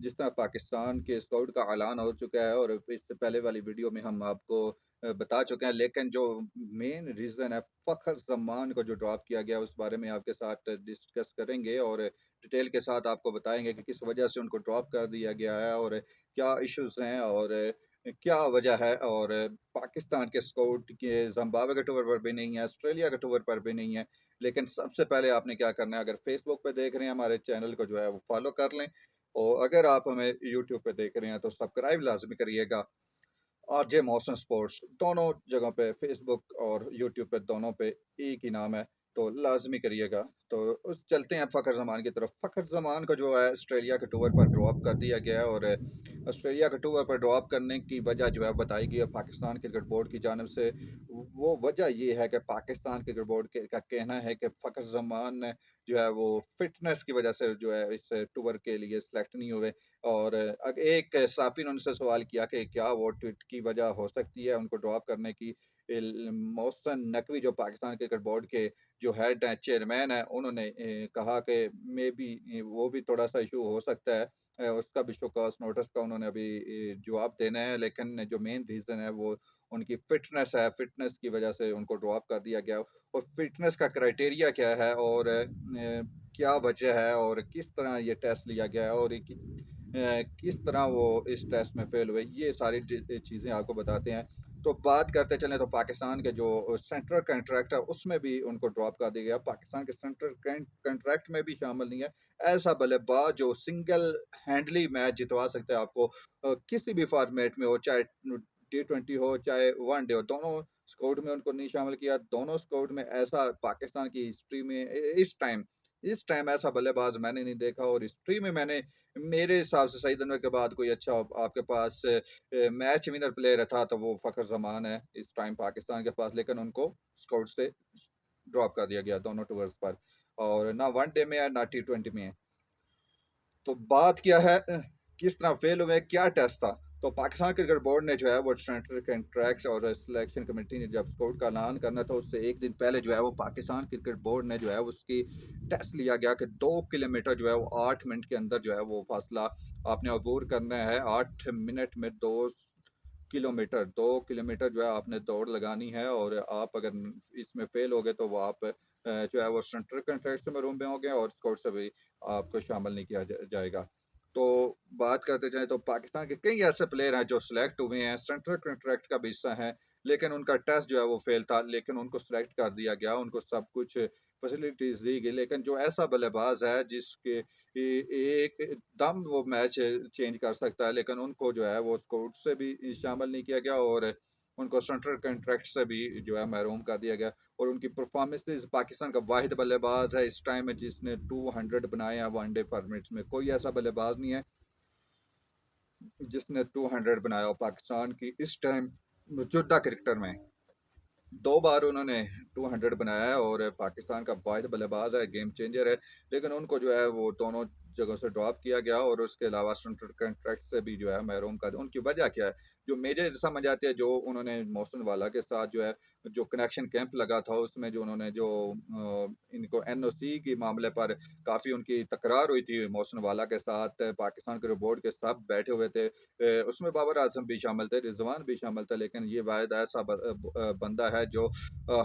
जिस तरह पाकिस्तान के स्काउट का ऐलान हो चुका है और इससे पहले वाली वीडियो में हम आपको बता चुके हैं, लेकिन जो मेन रीज़न है फ़खर ज़मान को जो ड्रॉप किया गया, उस बारे में आपके साथ डिस्कस करेंगे और डिटेल के साथ आपको बताएँगे कि किस वजह से उनको ड्रॉप कर दिया गया है और क्या इश्यूज़ हैं और क्या वजह है। और पाकिस्तान के स्काउट के ज़िम्बाब्वे के टूर पर भी नहीं है, ऑस्ट्रेलिया के टूर पर भी नहीं है। लेकिन सबसे पहले आपने क्या करना है, अगर फ़ेसबुक पे देख रहे हैं हमारे चैनल को जो है वो फ़ॉलो कर लें और अगर आप हमें यूट्यूब पे देख रहे हैं तो सब्सक्राइब लाज़मी करिएगा। आरजे मौसम स्पोर्ट्स दोनों जगह पे फ़ेसबुक और यूट्यूब पे दोनों पे एक ही नाम है, तो लाज़मी करिएगा। तो उस चलते हैं फ़खर ज़मान की तरफ। फ़खर ज़मान को जो है ऑस्ट्रेलिया के टूर पर ड्रॉप कर दिया गया है और ऑस्ट्रेलिया के टूर पर ड्रॉप करने की वजह जो है बताई गई है पाकिस्तान क्रिकेट बोर्ड की जानिब से। वो वजह ये है कि पाकिस्तान क्रिकेट बोर्ड के का कहना है कि फ़खर ज़मान ने जो है वो फ़िटनेस की वजह से जो है इस टूर के लिए सेलेक्ट नहीं हुए। और एक साफ़ी ने उनसे सवाल किया कि क्या वो ट्वीट की वजह हो सकती है उनको ड्रॉप करने की। मोहसिन नकवी जो पाकिस्तान क्रिकेट बोर्ड के जो हेड हैं, चेयरमैन हैं, उन्होंने कहा कि मे बी वो भी थोड़ा-सा इश्यू हो सकता है। उसका भी शो कॉज़ नोटिस का उन्होंने अभी जवाब देना है, लेकिन जो मेन रीज़न है वो उनकी फ़िटनेस है, फ़िटनेस की वजह से उनको ड्रॉप कर दिया गया। और फ़िटनेस का क्राइटेरिया क्या है और क्या वजह है और किस तरह ये टेस्ट लिया गया है और किस तरह वो इस टेस्ट में फेल हुए, ये सारी चीज़ें आपको बताते हैं। तो बात करते चलें तो पाकिस्तान के जो सेंट्रल कॉन्ट्रैक्ट है उसमें भी उनको ड्रॉप कर दिया गया। पाकिस्तान के सेंट्रल कॉन्ट्रैक्ट में भी शामिल नहीं है ऐसा बल्लेबाज जो सिंगल हैंडली मैच जितवा सकता है आपको किसी भी फॉर्मेट में हो, चाहे T20 हो चाहे वनडे हो, दोनों स्क्वाड में उनको नहीं शामिल किया। दोनों स्क्वाड में ऐसा पाकिस्तान की हिस्ट्री में इस टाइम ऐसा बल्लेबाज मैंने नहीं देखा और हिस्ट्री में मैंने मेरे हिसाब से सईद अनवर के बाद कोई अच्छा आपके पास मैच विनर प्लेयर था तो वो फ़खर ज़मान है इस टाइम पाकिस्तान के पास, लेकिन उनको स्काउट से ड्रॉप कर दिया गया दोनों टूर्स पर और ना वनडे में है ना T20 में है। तो बात क्या है किस तरह फेल हुए, क्या टेस्ट था? तो पाकिस्तान क्रिकेट बोर्ड ने जो है वो सेंट्रल कॉन्ट्रैक्ट और सिलेक्शन कमेटी ने जब स्काउट का ऐलान करना था उससे एक दिन पहले जो है वो पाकिस्तान क्रिकेट बोर्ड ने जो है उसकी टेस्ट लिया गया कि 2 किलोमीटर जो है वो 8 मिनट के अंदर जो है वो फासला आपने अबूर करना है। 8 मिनट में 2 किलोमीटर जो है आपने दौड़ लगानी है और आप अगर इसमें फेल हो गए तो वो आप जो है वो सेंट्रल कॉन्ट्रैक्ट से महरूम भी होंगे और स्काउट से भी आपको शामिल नहीं किया जाएगा। तो बात करते जाएँ तो पाकिस्तान के कई ऐसे प्लेयर हैं जो सिलेक्ट हुए हैं, सेंट्रल कॉन्ट्रैक्ट का भी हिस्सा हैं, लेकिन उनका टेस्ट जो है वो फेल था, लेकिन उनको सिलेक्ट कर दिया गया, उनको सब कुछ फैसिलिटीज़ दी गई। लेकिन जो ऐसा बल्लेबाज़ है जिसके एकदम वो मैच चेंज कर सकता है, लेकिन उनको जो है वो स्क्वाड से भी शामिल नहीं किया गया और उनको सेंट्रल कॉन्ट्रैक्ट से भी जो है महरूम कर दिया गया। और उनकी परफॉर्मेंसेस पाकिस्तान का वाहिद बल्लेबाज है इस टाइम में जिसने 200 बनाए हैं वनडे फॉर्मेट में। कोई ऐसा बल्लेबाज नहीं है जिसने 200 बनाया हो पाकिस्तान की इस टाइम मौजूदा क्रिकेटर में। 2 बार उन्होंने 200 बनाया है और पाकिस्तान का वाहिद बल्लेबाज है, गेम चेंजर है, लेकिन उनको जो है वो दोनों जगहों से ड्रॉप किया गया और उसके अलावा सेंट्रल कॉन्ट्रैक्ट से भी जो है महरूम कर उनकी वजह क्या है? जो मुझे समझ आती है जो उन्होंने मोहसिन वाला के साथ जो है जो कनेक्शन कैंप लगा था उसमें जो उन्होंने जो इनको एनओसी के मामले पर काफ़ी उनकी तकरार हुई थी मोहसिन वाला के साथ, पाकिस्तान क्रिकेट बोर्ड के सब बैठे हुए थे। उसमें बाबर आज़म भी शामिल थे, रिज़वान भी शामिल था, लेकिन ये वाहिद ऐसा बंदा है जो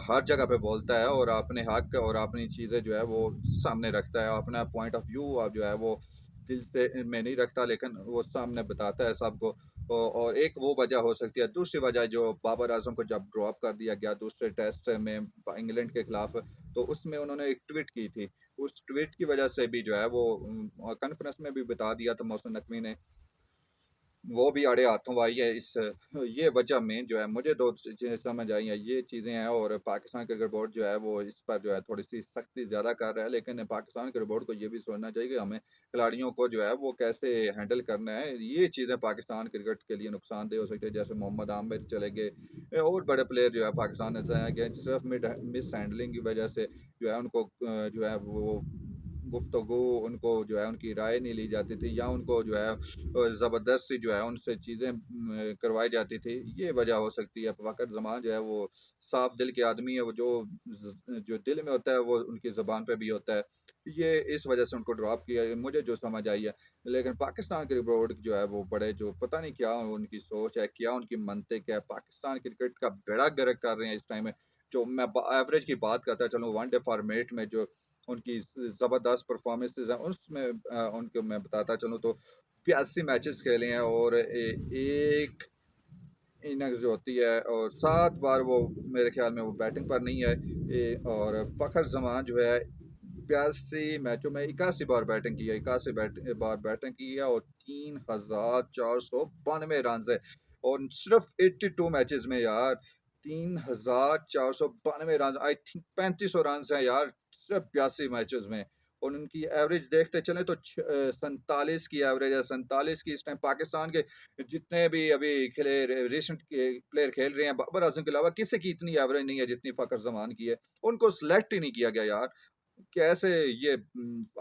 हर जगह पे बोलता है और अपने हक और अपनी चीज़ें जो है वो सामने रखता है, अपना पॉइंट ऑफ व्यू अब जो है वो दिल से में नहीं रखता, लेकिन वो सामने बताता है सबको। और एक वो वजह हो सकती है, दूसरी वजह जो बाबर आजम को जब ड्रॉप कर दिया गया दूसरे टेस्ट में इंग्लैंड के खिलाफ, तो उसमें उन्होंने एक ट्वीट की थी। उस ट्वीट की वजह से भी जो है वो कॉन्फ्रेंस में भी बता दिया था मोहसिन नकवी ने, वो भी आड़े हाथों आई है इस ये वजह मेन जो है मुझे 2 चीज़ें समझ आई हैं, ये चीज़ें हैं और पाकिस्तान क्रिकेट बोर्ड जो है वो इस पर जो है थोड़ी-सी सख्ती ज़्यादा कर रहा है, लेकिन पाकिस्तान क्रिकेट बोर्ड को ये भी सोचना चाहिए कि हमें खिलाड़ियों को जो है वो कैसे हैंडल करना है। ये चीज़ें पाकिस्तान क्रिकेट के लिए नुकसानदेह हो सकती है, जैसे मोहम्मद आमिर चले गए और बड़े प्लेयर जो है पाकिस्तान से आए गए, सिर्फ मिस हैंडलिंग की वजह से जो है उनको जो है वो गुफ्तगू उनको जो है उनकी राय नहीं ली जाती थी या उनको जो है ज़बरदस्ती जो है उनसे चीज़ें करवाई जाती थी, ये वजह हो सकती है। फ़खर ज़मान जो है वो साफ़ दिल के आदमी है, वो जो दिल में होता है वो उनकी ज़ुबान पे भी होता है। ये इस वजह से उनको ड्रॉप किया है, मुझे जो समझ आई है। लेकिन पाकिस्तान क्रिकेट बोर्ड जो है वो बड़े जो पता नहीं क्या उनकी सोच है, क्या उनकी मंतिक है, पाकिस्तान क्रिकेट का बेड़ा गर्क कर रहे हैं इस टाइम में। जो मैं एवरेज की बात करता चलूँ वनडे फॉर्मेट में जो उनकी ज़बरदस्त परफॉर्मेंसेज़ हैं, उसमें उनको मैं बताता चलूँ तो 82 मैचेस खेले हैं और एक इनिंग्स जो होती है और 7 बार वो मेरे ख्याल में वो बैटिंग पर नहीं है। और फ़खर जमान जो है 82 मैचों में 81 बार बैटिंग की है, 81 बार बैटिंग की है और 3,492 रन है। और सिर्फ 82 मैचेस में यार 3,492 रन, आई थिंक 3500 रन हैं यार सिर्फ 82 मैचेस में। और उनकी एवरेज देखते चले तो 47 की एवरेज है, 47 की इस टाइम पाकिस्तान के जितने भी अभी खेले रिसेंट के प्लेयर खेल रहे हैं बाबर आजम के अलावा किसी की इतनी एवरेज नहीं है जितनी फ़खर जमान की है। उनको सिलेक्ट ही नहीं किया गया यार। कैसे ये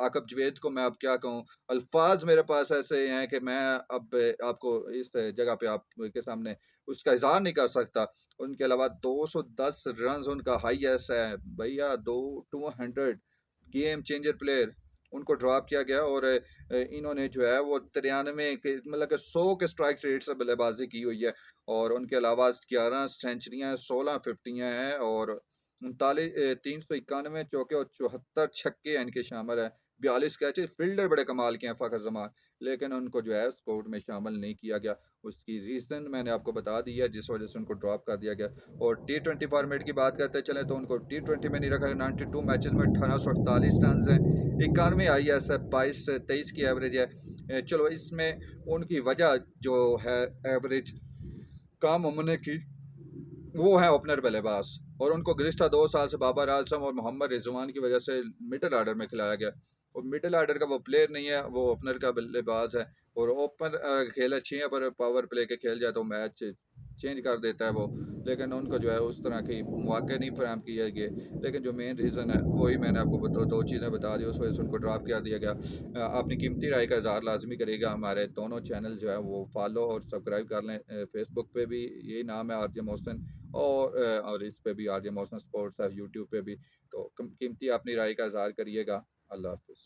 आकब जावेद को मैं अब क्या कहूँ, अल्फाज मेरे पास ऐसे हैं कि मैं अब आपको इस जगह पे आपके सामने उसका इजहार नहीं कर सकता। उनके अलावा 210 रन उनका हाईएस्ट है भैया, दो 200 गेम चेंजर प्लेयर, उनको ड्रॉप किया गया। और इन्होंने जो है वो 93 के मतलब कि 100 के स्ट्राइक रेट से बल्लेबाजी की हुई है। और उनके अलावा 11 सेंचुरियां, 16 फिफ्टियां हैं और 391 चौके और 74 छक्के इनके शामिल है। 42 कैचेस, फील्डर बड़े कमाल के हैं फ़खर जमान, लेकिन उनको जो है स्क्वाड में शामिल नहीं किया गया। उसकी रीज़न मैंने आपको बता दी है जिस वजह से उनको ड्रॉप कर दिया गया। और टी20 फॉर्मेट की बात करते चले तो उनको टी20 में नहीं रखा गया। 92 मैचेस में 1848 रन हैं, 91 आईएएस है, 22-23 की एवरेज है। चलो इसमें उनकी वजह जो है एवरेज कम होने की, वो है ओपनर बल्लेबाज। और उनको गुज़िश्ता 2 साल से बाबर आज़म और मोहम्मद रिज़वान की वजह से मिडल ऑर्डर में खिलाया गया। और मिडल ऑर्डर का वो प्लेयर नहीं है, वो ओपनर का बल्लेबाज है। और ओपन खेल अच्छी है पर पावर प्ले के खेल जाए तो मैच चेंज कर देता है वो। लेकिन उनको जो है उस तरह की मौके नहीं फराहम किए गए। लेकिन जो मेन रीज़न है वही मैंने आपको 2 चीज़ें बता दी, उस वजह से उनको ड्रॉप कर दिया गया। अपनी कीमती राय का इज़हार लाज़मी करिएगा। हमारे दोनों चैनल जो है वो फॉलो और सब्सक्राइब कर लें। फेसबुक पे भी यही नाम है आरजे मोहसिन, और इस पे भी आरजे मोहसिन स्पोर्ट्स है यूट्यूब पे भी। तो कीमती अपनी राय का इज़हार करिएगा। अल्लाह हाफ़िज़।